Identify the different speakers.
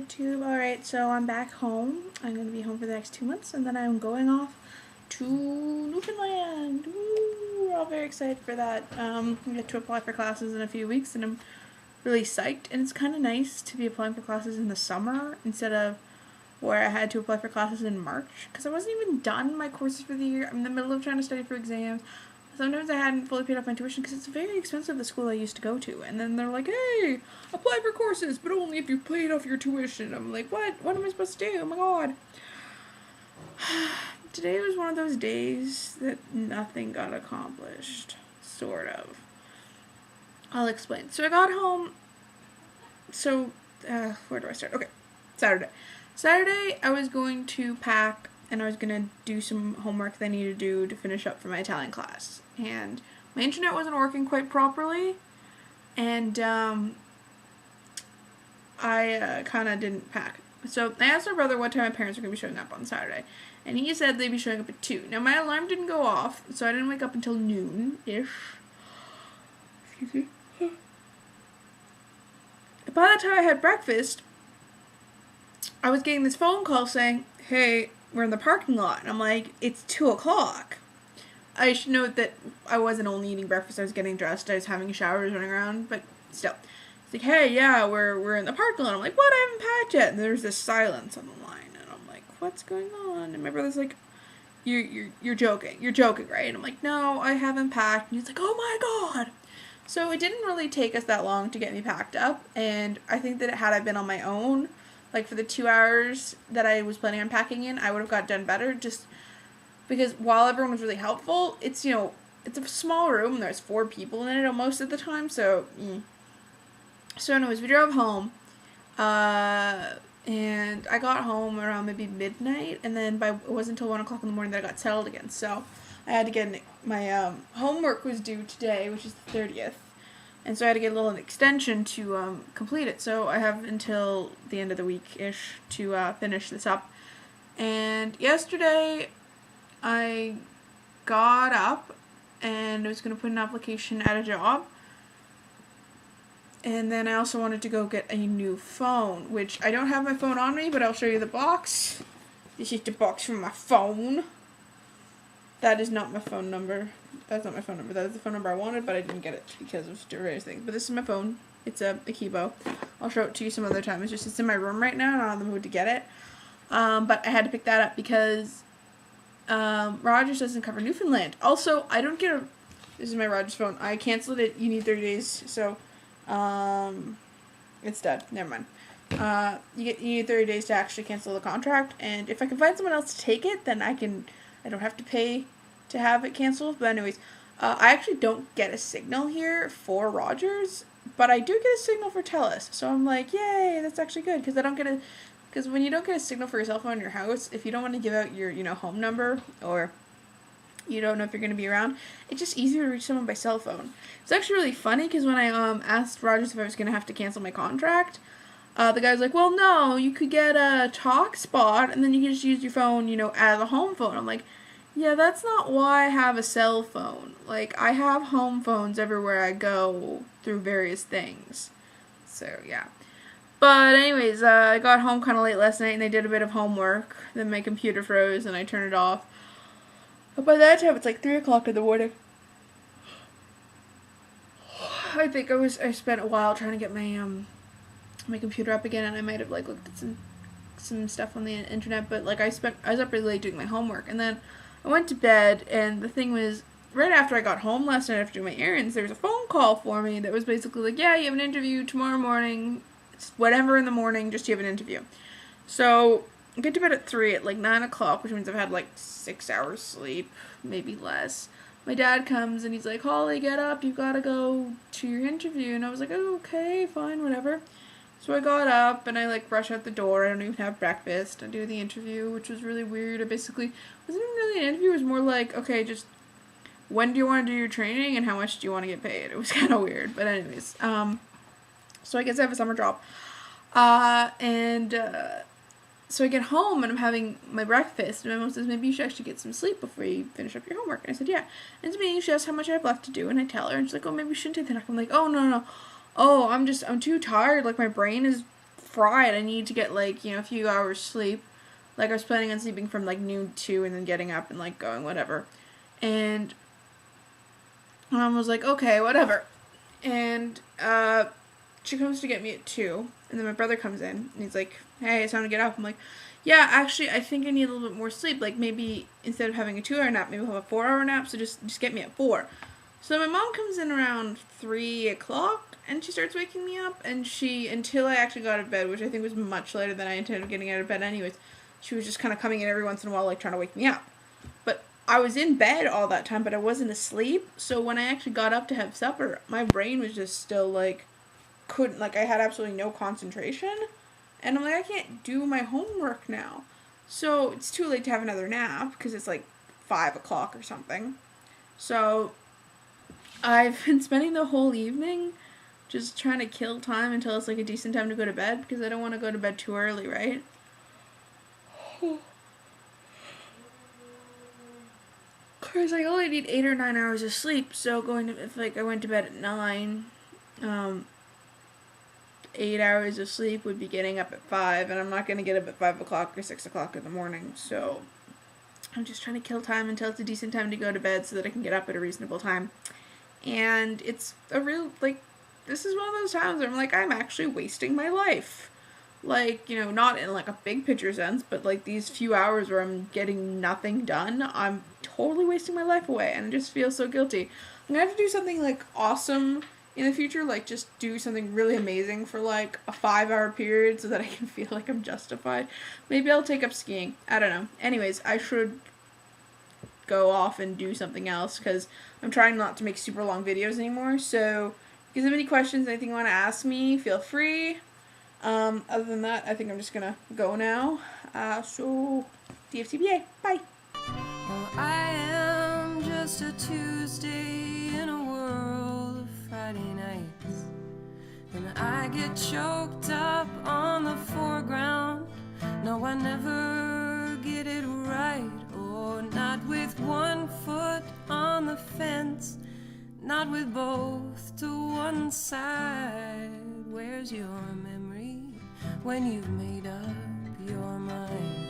Speaker 1: YouTube. Alright, so I'm back home. I'm going to be home for the next 2 months, and then I'm going off to Newfoundland. Woo! We're all very excited for that. I get to apply for classes in a few weeks, and I'm really psyched. And it's kind of nice to be applying for classes in the summer instead of where I had to apply for classes in March, because I wasn't even done my courses for the year. I'm in the middle of trying to study for exams. Sometimes I hadn't fully paid off my tuition because it's very expensive, the school I used to go to. And then they're like, hey, apply for courses, but only if you paid off your tuition. I'm like, what? What am I supposed to do? Oh my god. Today was one of those days that nothing got accomplished. Sort of. I'll explain. So I got home. So, where do I start? Okay, Saturday. Saturday, I was going to pack, and I was going to do some homework that I needed to do to finish up for my Italian class. And my internet wasn't working quite properly, and I kind of didn't pack. So I asked my brother what time my parents were going to be showing up on Saturday, and he said they'd be showing up at 2. Now, my alarm didn't go off, so I didn't wake up until noon-ish. Excuse me. By the time I had breakfast, I was getting this phone call saying, hey, we're in the parking lot. And I'm like, it's 2 o'clock. I should note that I wasn't only eating breakfast, I was getting dressed, I was having showers, running around, but still. It's like, hey, yeah, we're in the parking lot. I'm like, what? I haven't packed yet. And there's this silence on the line, and I'm like, what's going on? And my brother's like, you're joking. You're joking, right? And I'm like, no, I haven't packed. And he's like, oh my god. So it didn't really take us that long to get me packed up, and I think that had I been on my own, like for the 2 hours that I was planning on packing in, I would have got done better, just because while everyone was really helpful, it's, you know, it's a small room, and there's 4 people in it most of the time, so, So anyways, we drove home, and I got home around maybe midnight, and then it wasn't until 1 o'clock in the morning that I got settled again, so I had to get, my homework was due today, which is the 30th, and so I had to get a little extension to complete it, so I have until the end of the week-ish to finish this up. And yesterday, I got up, and I was going to put an application at a job, and then I also wanted to go get a new phone, which I don't have my phone on me, but I'll show you the box. This is the box from my phone. That is not my phone number. That's not my phone number. That is the phone number I wanted, but I didn't get it because of various things. But this is my phone. It's a Hinakiba. I'll show it to you some other time. It's in my room right now, and I'm not in the mood to get it. But I had to pick that up because Rogers doesn't cover Newfoundland. Also, I don't get this is my Rogers phone. I canceled it. You need 30 days, so it's dead. Never mind. You need 30 days to actually cancel the contract, and if I can find someone else to take it, then I don't have to pay to have it canceled. But anyways, I actually don't get a signal here for Rogers, but I do get a signal for TELUS. So I'm like, yay, that's actually good, because when you don't get a signal for your cell phone in your house, if you don't want to give out your, home number, or you don't know if you're going to be around, it's just easier to reach someone by cell phone. It's actually really funny, because when I asked Rogers if I was going to have to cancel my contract, the guy was like, well, no, you could get a talk spot, and then you can just use your phone, as a home phone. I'm like, yeah, that's not why I have a cell phone. Like, I have home phones everywhere I go through various things. So, yeah. But anyways, I got home kind of late last night, and I did a bit of homework. Then my computer froze, and I turned it off. But by that time, it's like 3 o'clock in the morning. I think I spent a while trying to get my computer up again, and I might have looked at some stuff on the internet, but I was up really late doing my homework, and then I went to bed, and the thing was, right after I got home last night after doing my errands, there was a phone call for me that was basically like, yeah, you have an interview tomorrow morning, it's whatever in the morning, just you have an interview. So I get to bed at 3 at 9 o'clock, which means I've had 6 hours sleep, maybe less. My dad comes and he's like, Holly, get up, you've got to go to your interview. And I was like, oh, okay, fine, whatever. So I got up and I rush out the door. I don't even have breakfast. I do the interview, which was really weird. It basically wasn't even really an interview. It was more like, okay, just when do you want to do your training and how much do you want to get paid? It was kind of weird. But anyways, so I guess I have a summer job. So I get home and I'm having my breakfast, and my mom says, maybe you should actually get some sleep before you finish up your homework. And I said, yeah. And to me, she asked how much I have left to do, and I tell her, and she's like, oh, maybe you shouldn't take that. I'm like, oh, no. Oh, I'm too tired. My brain is fried. I need to get like, a few hours sleep. Like I was planning on sleeping from like noon to 2 and then getting up and like going whatever. And Mom was like, okay, whatever. And she comes to get me at 2. And then my brother comes in and he's like, hey, it's time to get up. I'm like, yeah, actually, I think I need a little bit more sleep. Like maybe instead of having a 2-hour nap, maybe I'll have a 4-hour nap. So just get me at 4. So my mom comes in around 3 o'clock and she starts waking me up. And until I actually got out of bed, which I think was much later than I intended getting out of bed anyways, she was just kind of coming in every once in a while, like trying to wake me up. But I was in bed all that time, but I wasn't asleep. So when I actually got up to have supper, my brain was just still like, I had absolutely no concentration. And I'm like, I can't do my homework now. So it's too late to have another nap because it's like 5 o'clock or something. So I've been spending the whole evening just trying to kill time until it's like a decent time to go to bed because I don't want to go to bed too early, right? Because I only need 8 or 9 hours of sleep, so if I went to bed at 9, 8 hours of sleep would be getting up at 5, and I'm not going to get up at 5 o'clock or 6 o'clock in the morning, so I'm just trying to kill time until it's a decent time to go to bed so that I can get up at a reasonable time. And it's a real, this is one of those times where I'm like, I'm actually wasting my life. Like, not in like a big picture sense, but like these few hours where I'm getting nothing done, I'm totally wasting my life away, and I just feel so guilty. I'm gonna have to do something like awesome in the future, like just do something really amazing for like a 5-hour period so that I can feel like I'm justified. Maybe I'll take up skiing. I don't know. Anyways, I should go off and do something else because I'm trying not to make super long videos anymore. So if you have any questions, anything you want to ask me, feel free. Other than that, I think I'm just gonna go now. So DFTBA, bye.
Speaker 2: Well, I am just a Tuesday in a world of Friday nights, and I get choked up on the foreground. No, I never get it right, or not with one foot on the fence, not with both to one side. Where's your memory when you've made up your mind?